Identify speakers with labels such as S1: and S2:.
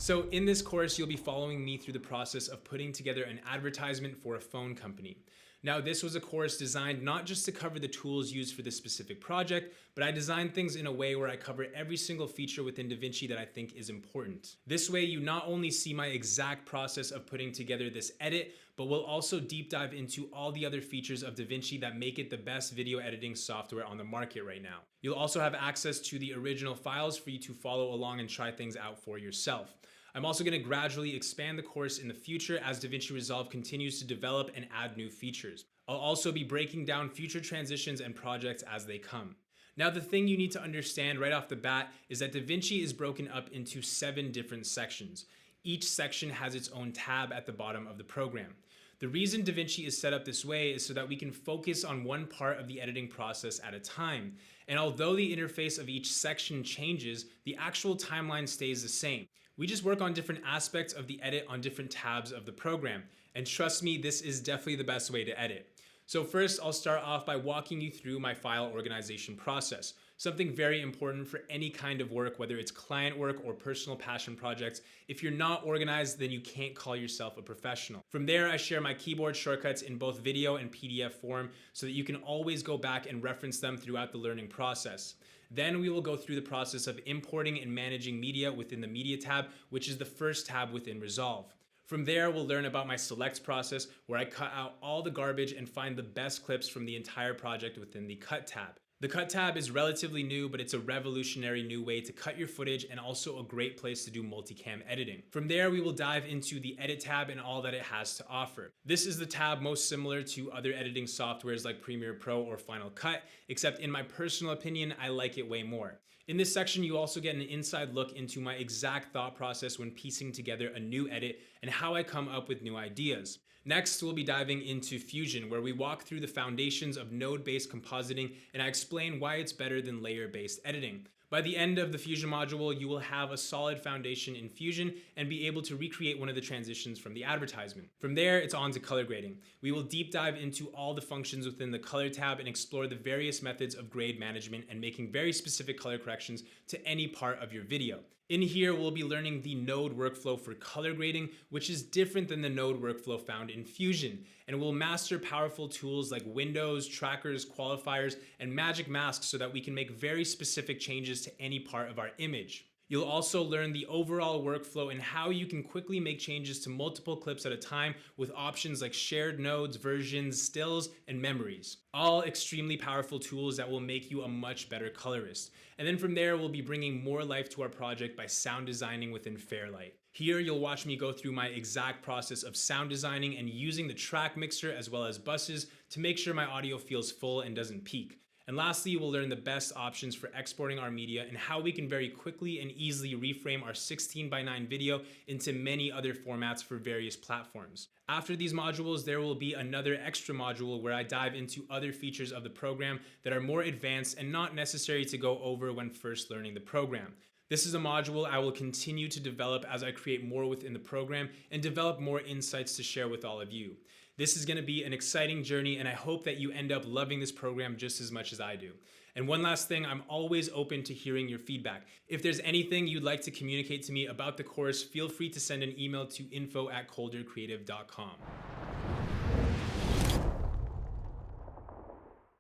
S1: So in this course, you'll be following me through the process of putting together an advertisement for a phone company. Now, this was a course designed not just to cover the tools used for this specific project, but I designed things in a way where I cover every single feature within DaVinci that I think is important. This way, you not only see my exact process of putting together this edit, but we'll also deep dive into all the other features of DaVinci that make it the best video editing software on the market right now. You'll also have access to the original files for you to follow along and try things out for yourself. I'm also going to gradually expand the course in the future as DaVinci Resolve continues to develop and add new features. I'll also be breaking down future transitions and projects as they come. Now, the thing you need to understand right off the bat is that DaVinci is broken up into 7 different sections. Each section has its own tab at the bottom of the program. The reason DaVinci is set up this way is so that we can focus on one part of the editing process at a time. And although the interface of each section changes, the actual timeline stays the same. We just work on different aspects of the edit on different tabs of the program. And trust me, this is definitely the best way to edit. So first, I'll start off by walking you through my file organization process. Something very important for any kind of work, whether it's client work or personal passion projects. If you're not organized, then you can't call yourself a professional. From there, I share my keyboard shortcuts in both video and PDF form so that you can always go back and reference them throughout the learning process. Then we will go through the process of importing and managing media within the Media tab, which is the first tab within Resolve. From there, we'll learn about my select process, where I cut out all the garbage and find the best clips from the entire project within the Cut tab. The Cut tab is relatively new, but it's a revolutionary new way to cut your footage and also a great place to do multicam editing. From there, we will dive into the Edit tab and all that it has to offer. This is the tab most similar to other editing softwares like Premiere Pro or Final Cut, except in my personal opinion, I like it way more. In this section, you also get an inside look into my exact thought process when piecing together a new edit and how I come up with new ideas. Next, we'll be diving into Fusion, where we walk through the foundations of node-based compositing and I explain why it's better than layer-based editing. By the end of the Fusion module, you will have a solid foundation in Fusion and be able to recreate one of the transitions from the advertisement. From there, it's on to color grading. We will deep dive into all the functions within the Color tab and explore the various methods of grade management and making very specific color corrections to any part of your video. In here, we'll be learning the node workflow for color grading, which is different than the node workflow found in Fusion. And we'll master powerful tools like windows, trackers, qualifiers, and magic masks so that we can make very specific changes to any part of our image. You'll also learn the overall workflow and how you can quickly make changes to multiple clips at a time with options like shared nodes, versions, stills, and memories. All extremely powerful tools that will make you a much better colorist. And then from there, we'll be bringing more life to our project by sound designing within Fairlight. Here, you'll watch me go through my exact process of sound designing and using the track mixer as well as buses to make sure my audio feels full and doesn't peak. And lastly, we'll learn the best options for exporting our media and how we can very quickly and easily reframe our 16:9 video into many other formats for various platforms. After these modules, there will be another extra module where I dive into other features of the program that are more advanced and not necessary to go over when first learning the program. This is a module I will continue to develop as I create more within the program and develop more insights to share with all of you. This is going to be an exciting journey, and I hope that you end up loving this program just as much as I do. And one last thing, I'm always open to hearing your feedback. If there's anything you'd like to communicate to me about the course, feel free to send an email to info@koldercreative.com.